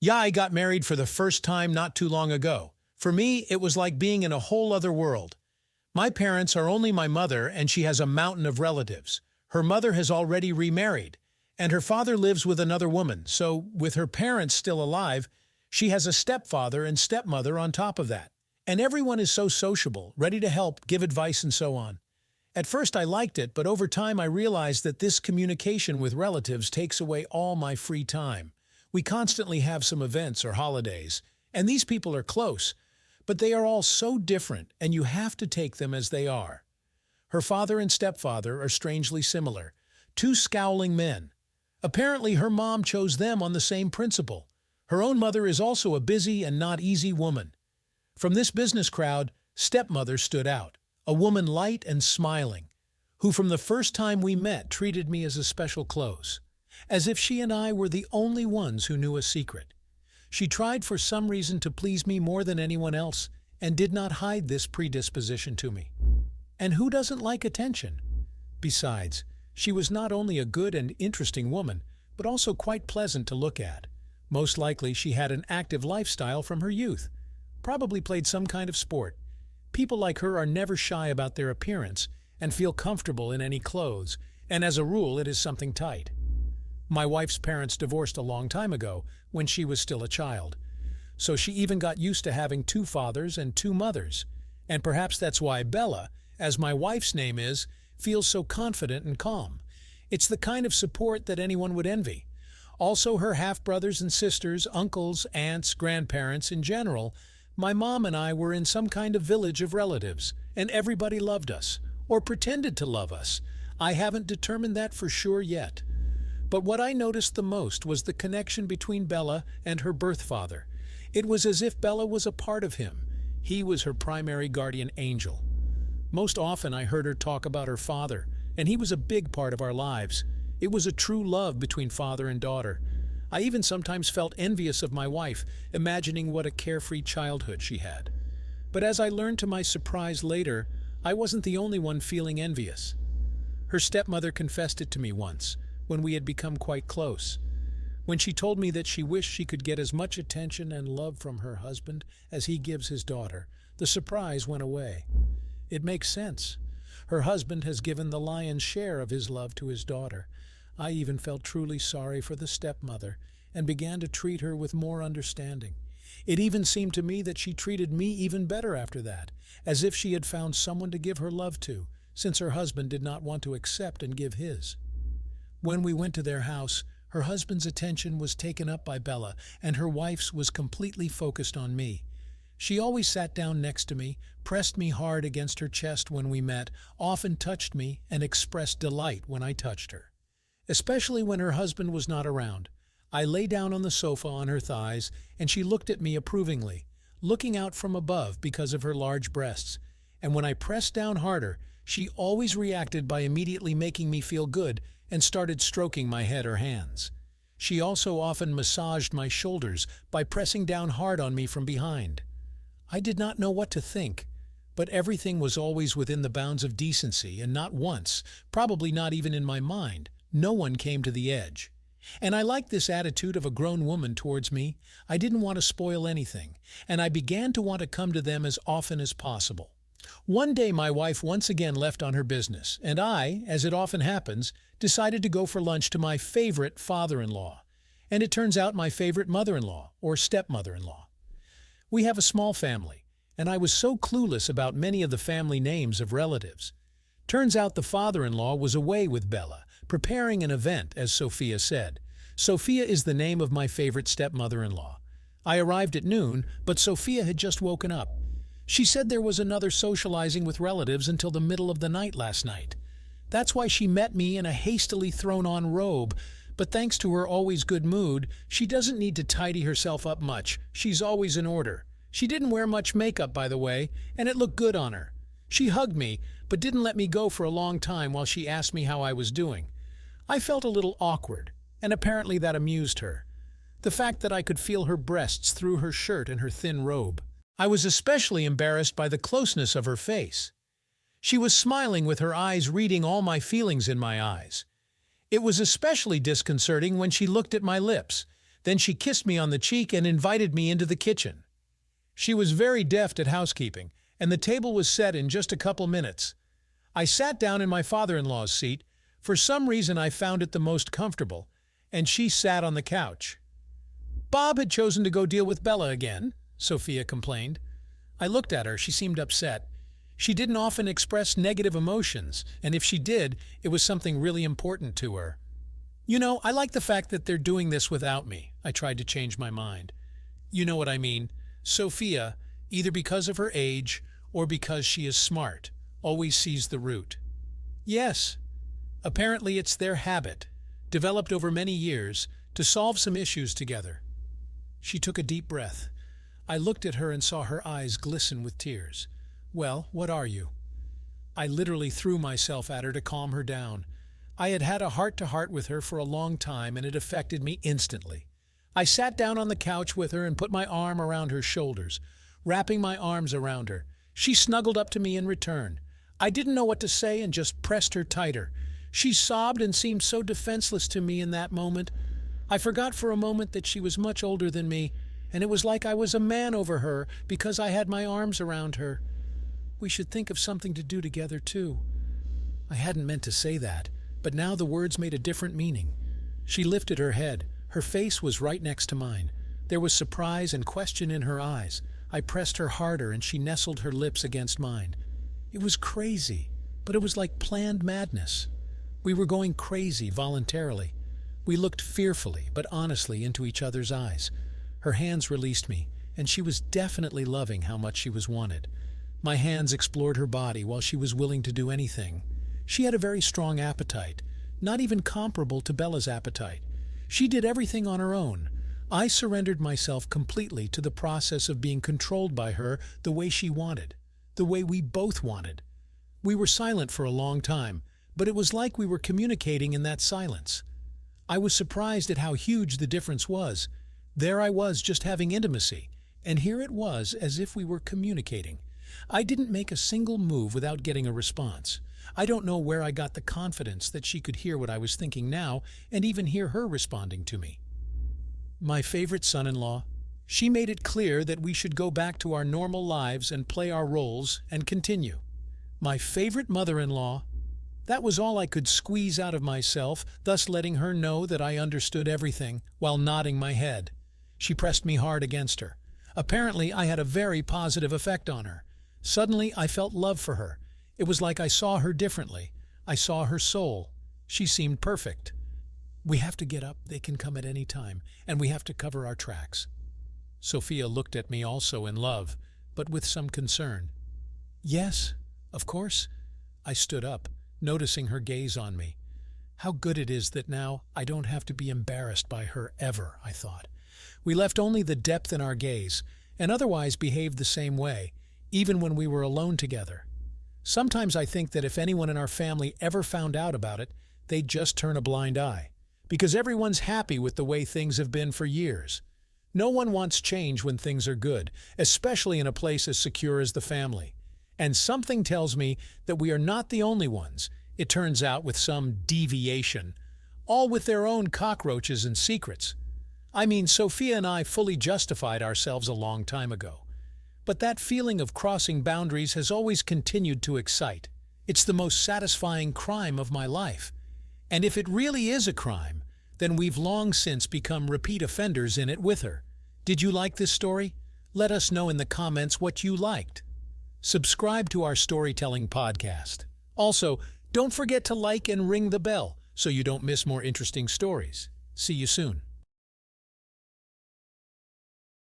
Yeah, I got married for the first time not too long ago. For me, it was like being in a whole other world. My parents are only my mother, and she has a mountain of relatives. Her mother has already remarried, and her father lives with another woman, so with her parents still alive, she has a stepfather and stepmother on top of that. And everyone is so sociable, ready to help, give advice, and so on. At first I liked it, but over time I realized that this communication with relatives takes away all my free time. We constantly have some events or holidays, and these people are close, but they are all so different, and you have to take them as they are. Her father and stepfather are strangely similar, two scowling men. Apparently her mom chose them on the same principle. Her own mother is also a busy and not easy woman. From this business crowd, Stepmother stood out, a woman light and smiling, who from the first time we met treated me as a special close, as if she and I were the only ones who knew a secret. She tried for some reason to please me more than anyone else and did not hide this predisposition to me. And who doesn't like attention? Besides, she was not only a good and interesting woman, but also quite pleasant to look at. Most likely she had an active lifestyle from her youth, probably played some kind of sport. People like her are never shy about their appearance and feel comfortable in any clothes, and as a rule it is something tight. My wife's parents divorced a long time ago, when she was still a child. So she even got used to having two fathers and two mothers. And perhaps that's why Bella, as my wife's name is, feels so confident and calm. It's the kind of support that anyone would envy. Also, her half-brothers and sisters, uncles, aunts, grandparents in general, my mom and I were in some kind of village of relatives, and everybody loved us, or pretended to love us. I haven't determined that for sure yet. But what I noticed the most was the connection between Bella and her birth father. It was as if Bella was a part of him. He was her primary guardian angel. Most often I heard her talk about her father, and he was a big part of our lives. It was a true love between father and daughter. I even sometimes felt envious of my wife, imagining what a carefree childhood she had. But as I learned to my surprise later, I wasn't the only one feeling envious. Her stepmother confessed it to me once, when we had become quite close. When she told me that she wished she could get as much attention and love from her husband as he gives his daughter, the surprise went away. It makes sense. Her husband has given the lion's share of his love to his daughter. I even felt truly sorry for the stepmother and began to treat her with more understanding. It even seemed to me that she treated me even better after that, as if she had found someone to give her love to, since her husband did not want to accept and give his. When we went to their house, her husband's attention was taken up by Bella, and her wife's was completely focused on me. She always sat down next to me, pressed me hard against her chest when we met, often touched me, and expressed delight when I touched her. Especially when her husband was not around. I lay down on the sofa on her thighs, and she looked at me approvingly, looking out from above because of her large breasts. And when I pressed down harder, she always reacted by immediately making me feel good and started stroking my head or hands. She also often massaged my shoulders by pressing down hard on me from behind. I did not know what to think, but everything was always within the bounds of decency, and not once, probably not even in my mind, no one came to the edge. And I liked this attitude of a grown woman towards me. I didn't want to spoil anything, and I began to want to come to them as often as possible. One day my wife once again left on her business, and I, as it often happens, decided to go for lunch to my favorite father-in-law. And it turns out my favorite mother-in-law, or stepmother-in-law. We have a small family, and I was so clueless about many of the family names of relatives. Turns out the father-in-law was away with Bella, preparing an event, as Sophia said. Sophia is the name of my favorite stepmother-in-law. I arrived at noon, but Sophia had just woken up. She said there was another socializing with relatives until the middle of the night last night. That's why she met me in a hastily thrown-on robe, but thanks to her always good mood, she doesn't need to tidy herself up much. She's always in order. She didn't wear much makeup, by the way, and it looked good on her. She hugged me, but didn't let me go for a long time while she asked me how I was doing. I felt a little awkward, and apparently that amused her. The fact that I could feel her breasts through her shirt and her thin robe. I was especially embarrassed by the closeness of her face. She was smiling with her eyes reading all my feelings in my eyes. It was especially disconcerting when she looked at my lips. Then she kissed me on the cheek and invited me into the kitchen. She was very deft at housekeeping, and the table was set in just a couple minutes. I sat down in my father-in-law's seat. For some reason I found it the most comfortable, and she sat on the couch. Bob had chosen to go deal with Bella again, Sophia complained. I looked at her. She seemed upset. She didn't often express negative emotions, and if she did, it was something really important to her. You know, I like the fact that they're doing this without me. I tried to change my mind. You know what I mean. Sophia, either because of her age or because she is smart, always sees the root. Yes, apparently it's their habit, developed over many years, to solve some issues together. She took a deep breath. I looked at her and saw her eyes glisten with tears. Well, what are you? I literally threw myself at her to calm her down. I had had a heart-to-heart with her for a long time, and it affected me instantly. I sat down on the couch with her and put my arm around her shoulders, wrapping my arms around her. She snuggled up to me in return. I didn't know what to say and just pressed her tighter. She sobbed and seemed so defenseless to me in that moment. I forgot for a moment that she was much older than me, and it was like I was a man over her because I had my arms around her. We should think of something to do together, too. I hadn't meant to say that, but now the words made a different meaning. She lifted her head. Her face was right next to mine. There was surprise and question in her eyes. I pressed her harder and she nestled her lips against mine. It was crazy, but it was like planned madness. We were going crazy voluntarily. We looked fearfully but honestly into each other's eyes. Her hands released me, and she was definitely loving how much she was wanted. My hands explored her body while she was willing to do anything. She had a very strong appetite, not even comparable to Bella's appetite. She did everything on her own. I surrendered myself completely to the process of being controlled by her the way she wanted, the way we both wanted. We were silent for a long time, but it was like we were communicating in that silence. I was surprised at how huge the difference was. There I was just having intimacy, and here it was as if we were communicating. I didn't make a single move without getting a response. I don't know where I got the confidence that she could hear what I was thinking now and even hear her responding to me. My favorite son-in-law. She made it clear that we should go back to our normal lives and play our roles and continue. My favorite mother-in-law. That was all I could squeeze out of myself, thus letting her know that I understood everything while nodding my head. She pressed me hard against her. Apparently, I had a very positive effect on her. Suddenly, I felt love for her. It was like I saw her differently. I saw her soul. She seemed perfect. We have to get up. They can come at any time, and we have to cover our tracks. Sophia looked at me also in love, but with some concern. Yes, of course. I stood up, noticing her gaze on me. How good it is that now I don't have to be embarrassed by her ever, I thought. We left only the depth in our gaze, and otherwise behaved the same way, even when we were alone together. Sometimes I think that if anyone in our family ever found out about it, they'd just turn a blind eye, because everyone's happy with the way things have been for years. No one wants change when things are good, especially in a place as secure as the family. And something tells me that we are not the only ones, it turns out, with some deviation, all with their own cockroaches and secrets. I mean, Sophia and I fully justified ourselves a long time ago. But that feeling of crossing boundaries has always continued to excite. It's the most satisfying crime of my life. And if it really is a crime, then we've long since become repeat offenders in it with her. Did you like this story? Let us know in the comments what you liked. Subscribe to our storytelling podcast. Also, don't forget to like and ring the bell so you don't miss more interesting stories. See you soon.